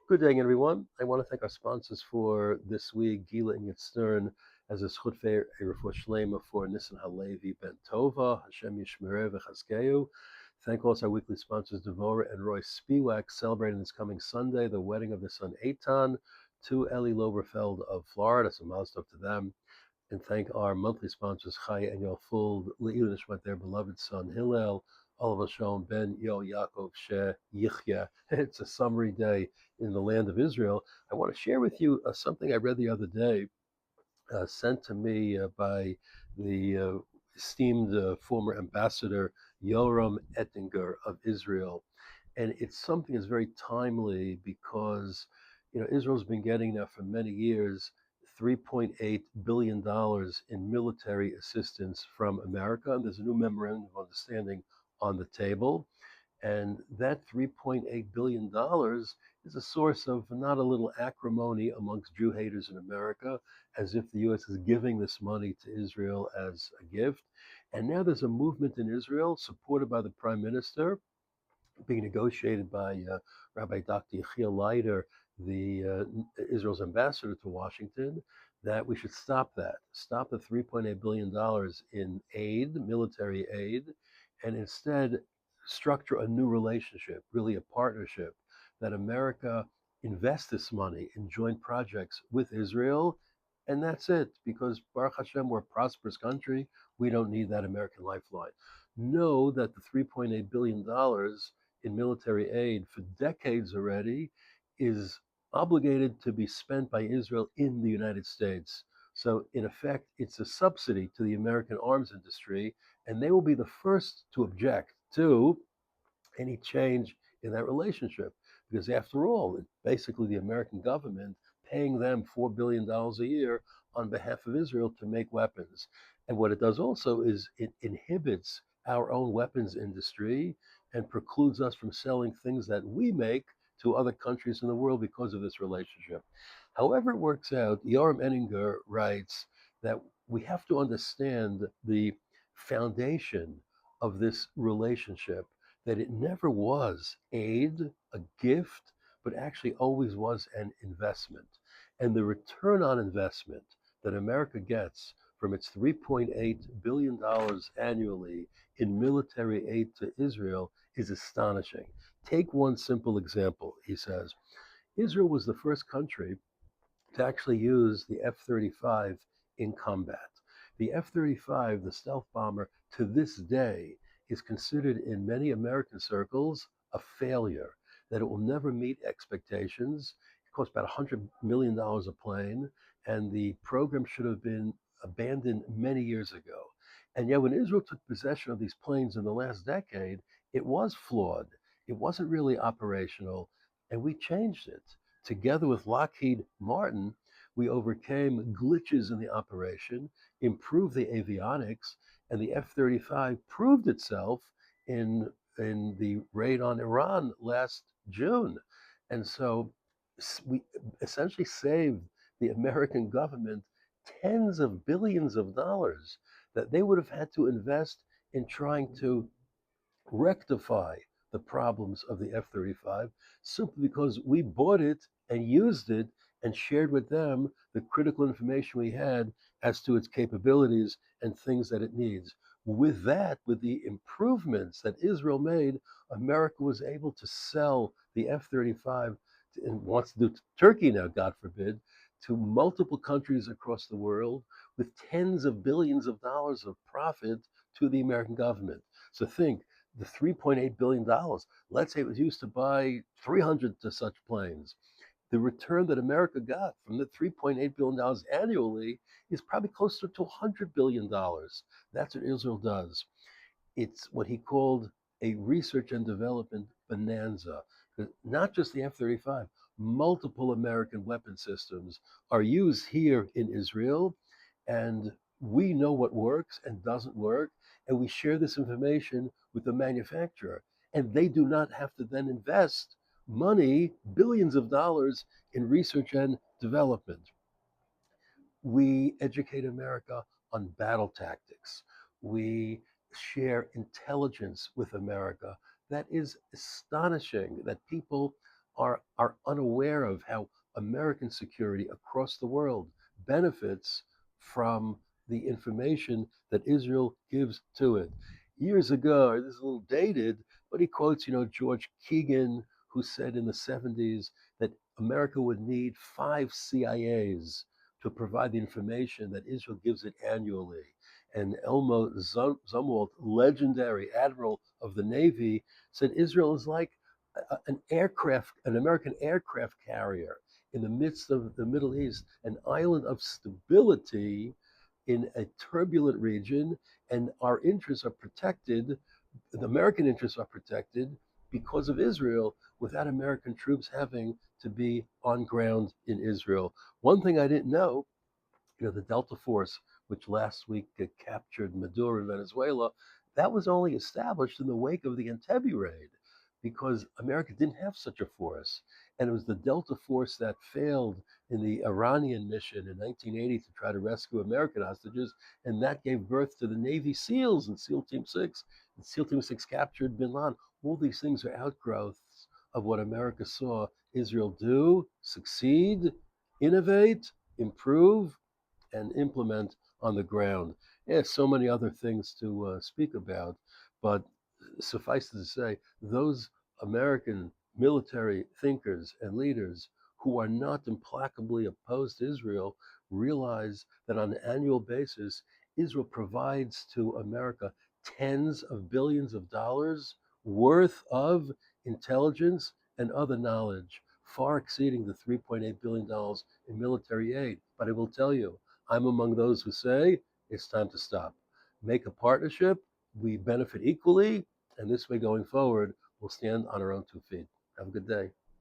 Good day, everyone. I want to thank our sponsors for this week, Gila and Stern, as a schutfe a refuah shlema for Nissen Halevi Ben Tova, Hashem Yishmereh v'Chazkehu. Thank also our weekly sponsors, Devora and Roy Spiewak, celebrating this coming Sunday, the wedding of their son Eitan, to Ellie Loberfeld of Florida. So milestone to them. And thank our monthly sponsors, Chaya and Yofuld, Le'il Nishmat, their beloved son Hillel, Oliver Shom, Ben Yo Yaakov She Yichya. It's a summary day in the land of Israel. I want to share with you something I read the other day, sent to me by the esteemed former ambassador Yoram Ettinger of Israel. And it's something that's very timely because Israel's been getting now for many years $3.8 billion in military assistance from America. And there's a new memorandum of understanding on the table. And that $3.8 billion is a source of not a little acrimony amongst Jew haters in America, as if the U.S. is giving this money to Israel as a gift. And now there's a movement in Israel supported by the prime minister, being negotiated by Rabbi Dr. Yechiel Leiter, the Israel's ambassador to Washington, that we should stop the $3.8 billion in aid, military aid, and instead structure a new relationship, really a partnership, that America invest this money in joint projects with Israel. And that's it, because Baruch Hashem, we're a prosperous country. We don't need that American lifeline. Know that the $3.8 billion in military aid for decades already is obligated to be spent by Israel in the United States. So, in effect, it's a subsidy to the American arms industry, and they will be the first to object to any change in that relationship. Because, after all, it's basically the American government paying them $4 billion a year on behalf of Israel to make weapons. And what it does also is it inhibits our own weapons industry and precludes us from selling things that we make to other countries in the world because of this relationship. However, it works out, Yoram Enninger writes that we have to understand the foundation of this relationship, that it never was aid, a gift, but actually always was an investment. And the return on investment that America gets from its $3.8 billion annually in military aid to Israel is astonishing. Take one simple example, he says. Israel was the first country to actually use the F 35 in combat. The F 35, the stealth bomber, to this day is considered in many American circles a failure, that it will never meet expectations. It costs about $100 million a plane, and the program should have been abandoned many years ago. And yet, when Israel took possession of these planes in the last decade, it was flawed. It wasn't really operational, and we changed it. Together with Lockheed Martin, we overcame glitches in the operation, improved the avionics, and the F 35 proved itself in the raid on Iran last June. And so we essentially saved the American government tens of billions of dollars that they would have had to invest in trying to rectify the problems of the F 35 simply because we bought it and used it and shared with them the critical information we had as to its capabilities and things that it needs. With that, with the improvements that Israel made, America was able to sell the F 35 and wants to do to Turkey now, God forbid, to multiple countries across the world with tens of billions of dollars of profit to the American government. So think, the $3.8 billion, let's say it was used to buy 300 to such planes. The return that America got from the $3.8 billion annually is probably closer to $100 billion. That's what Israel does. It's what he called a research and development bonanza. Not just the F 35, multiple American weapon systems are used here in Israel, and we know what works and doesn't work, and we share this information with the manufacturer. And they do not have to then invest money, billions of dollars, in research and development. We educate America on battle tactics. We share intelligence with America that is astonishing, that people are unaware of how American security across the world benefits from the information that Israel gives to it. Years ago, this is a little dated, but he quotes, George Keegan, who said in the 70s that America would need 5 CIAs to provide the information that Israel gives it annually. And Elmo Zumwalt, legendary admiral of the Navy, said Israel is like an American aircraft carrier in the midst of the Middle East, an island of stability in a turbulent region, and our interests are protected. The American interests are protected because of Israel, without American troops having to be on ground in Israel. One thing I didn't know, the Delta Force, which last week captured Maduro in Venezuela, that was only established in the wake of the Entebbe raid because America didn't have such a force. And it was the Delta Force that failed in the Iranian mission in 1980 to try to rescue American hostages. And that gave birth to the Navy SEALs and SEAL Team 6. And SEAL Team 6 captured bin Laden. All these things are outgrowths of what America saw Israel do, succeed, innovate, improve, and implement on the ground. Yeah, so many other things to speak about, but suffice to say, those American military thinkers and leaders who are not implacably opposed to Israel realize that on an annual basis, Israel provides to America tens of billions of dollars worth of intelligence and other knowledge, far exceeding the $3.8 billion in military aid. But I will tell you, I'm among those who say it's time to stop. Make a partnership. We benefit equally, and this way going forward, we'll stand on our own 2 feet. Have a good day.